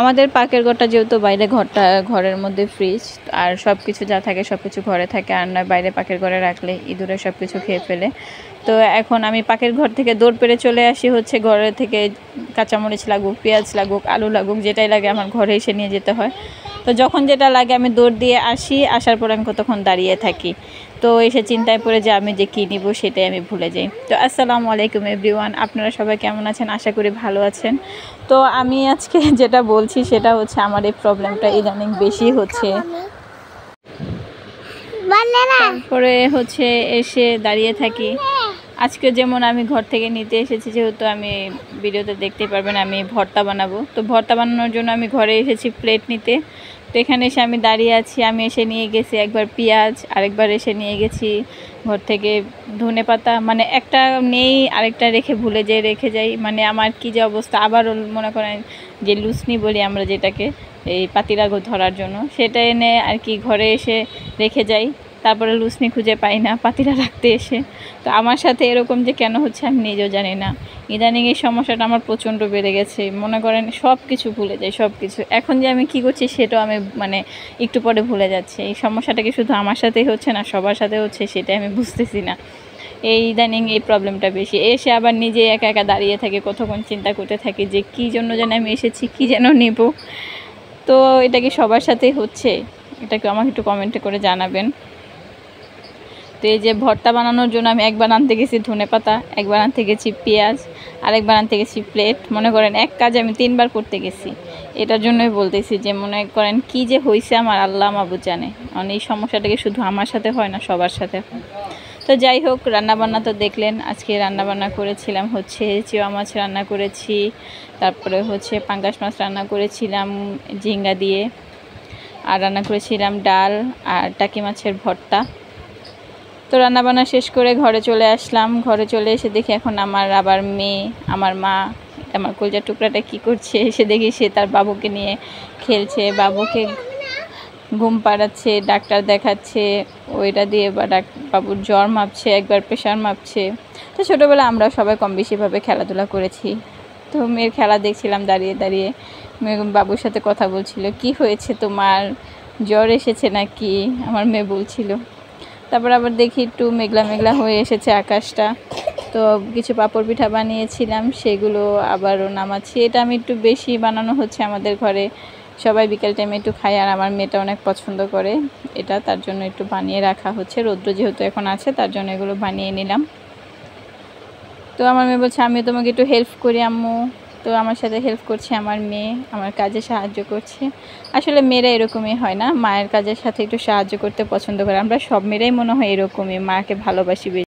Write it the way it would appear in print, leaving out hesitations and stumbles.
আমাদের পাকের ঘরটা যেহেতু বাইরে ঘরের মধ্যে ফ্রিজ আর সব কিছু যা থাকে সব কিছু ঘরে থাকে, আর নয় বাইরে পাকের ঘরে রাখলে ইঁদুরে সব কিছু খেয়ে ফেলে। তো এখন আমি পাকের ঘর থেকে দৌড় পেরে চলে আসি হচ্ছে ঘরে থেকে কাঁচামরিচ লাগুক, পেঁয়াজ লাগুক, আলু লাগুক, যেটাই লাগে আমার ঘরে এসে নিয়ে যেতে হয়। তো যখন যেটা লাগে আমি দৌড় দিয়ে আসি, আসার পর আমি কতক্ষণ দাঁড়িয়ে থাকি। তো এসে চিন্তায় পড়ে যে আমি যে কী নিব সেটাই আমি ভুলে যাই। তো আসসালামু আলাইকুম এভরিওয়ান, আপনারা সবাই কেমন আছেন? আশা করি ভালো আছেন। তো আমি আজকে যেটা বলছি সেটা হচ্ছে আমার এই প্রবলেমটা ইদানিং বেশি হচ্ছে। তারপরে হচ্ছে এসে দাঁড়িয়ে থাকি। আজকে যেমন আমি ঘর থেকে নিতে এসেছি, যেহেতু আমি ভিডিওতে দেখতে পারবেন আমি ভর্তা বানাবো, তো ভর্তা বানানোর জন্য আমি ঘরে এসেছি প্লেট নিতে। তো এখানে এসে আমি দাঁড়িয়ে আছি, আমি এসে নিয়ে গেছি একবার পেঁয়াজ, আরেকবার এসে নিয়ে গেছি ঘর থেকে ধনেপাতা, মানে একটা নেই আরেকটা ভুলে রেখে যাই, মানে আমার কি যে অবস্থা। আবার মনে করেন যে লুসনি বলি আমরা যেটাকে, এই পাতিরাগ ধরার জন্য, সেটা এনে আর কি ঘরে এসে রেখে যাই, তারপরে লুসনি খুঁজে পাই না পাতিরা রাখতে এসে। তো আমার সাথে এরকম যে কেন হচ্ছে আমি নিজেও জানি না। ইদানিং এই সমস্যাটা আমার প্রচণ্ড বেড়ে গেছে, মনে করেন সব কিছু ভুলে যাই, সব কিছু। এখন যে আমি কি করছি সেটাও আমি মানে একটু পরে ভুলে যাচ্ছি। এই সমস্যাটা কি শুধু আমার সাথেই হচ্ছে না সবার সাথে হচ্ছে সেটাই আমি বুঝতেছি না। এই ইদানিং এই প্রবলেমটা বেশি। এসে আবার নিজে একা একা দাঁড়িয়ে থাকি, কতক্ষণ চিন্তা করতে থাকি যে কী জন্য যেন আমি এসেছি, কী যেন নেব। তো এটা কি সবার সাথেই হচ্ছে? এটাকে আমাকে একটু কমেন্টে করে জানাবেন। তো এই যে ভর্তা বানানোর জন্য আমি একবার আনতে গেছি ধনেপাতা, একবার আনতে গেছি পেঁয়াজ, আরেকবার আনতে গেছি প্লেট। মনে করেন এক কাজ আমি 3বার করতে গেছি। এটার জন্যই বলতেছি যে মনে করেন কি যে হয়েছে আমার আল্লাহ মাবুদ জানে। মানে এই সমস্যাটাকে শুধু আমার সাথে হয় না, সবার সাথে হয়। তো যাই হোক, রান্নাবান্না তো দেখলেন। আজকে রান্নাবান্না করেছিলাম হচ্ছে চিওয়া মাছ রান্না করেছি, তারপরে হচ্ছে পাঙ্গাস মাছ রান্না করেছিলাম ঝিঙ্গা দিয়ে, আর রান্না করেছিলাম ডাল আর টাকি মাছের ভর্তা। তো রান্নাবান্না শেষ করে ঘরে চলে আসলাম। ঘরে চলে এসে দেখি এখন আমার আবার মেয়ে, আমার মা, আমার কলজার টুকরাটা কি করছে, এসে দেখি সে তার বাবুকে নিয়ে খেলছে, বাবুকে ঘুম পাড়াচ্ছে, ডাক্তার দেখাচ্ছে ওইটা দিয়ে, বা বাবুর জ্বর মাপছে, একবার প্রেশার মাপছে। তো ছোটোবেলা আমরা সবাই কম বেশিভাবে খেলাধুলা করেছি। তো মেয়ের খেলা দেখছিলাম দাঁড়িয়ে দাঁড়িয়ে। মেয়ে বাবুর সাথে কথা বলছিল, কি হয়েছে তোমার, জ্বর এসেছে নাকি, আমার মেয়ে বলছিল। তারপর আবার দেখি একটু মেঘলা মেঘলা হয়ে এসেছে আকাশটা। তো কিছু পাঁপড় পিঠা বানিয়েছিলাম, সেগুলো আবারও নামাচ্ছি। এটা আমি একটু বেশি বানানো হচ্ছে আমাদের ঘরে, সবাই বিকেল টাইমে একটু খায়, আর আমার মেয়েটা অনেক পছন্দ করে এটা, তার জন্য একটু বানিয়ে রাখা হচ্ছে। রৌদ্র যেহেতু এখন আছে তার জন্য এগুলো বানিয়ে নিলাম। তো আমার মেয়ে বলছে আমি তোমাকে একটু হেল্প করি আম্মু। তো আমার সাথে হেল্প করছে আমার মেয়ে, আমার কাজে সাহায্য করছে। আসলে মেয়েরা এরকমই হয় না, মায়ের কাজের সাথে একটু সাহায্য করতে পছন্দ করে। আমরা সব মেয়েরাই মনে হয় এরকমই, মাকে ভালোবাসি।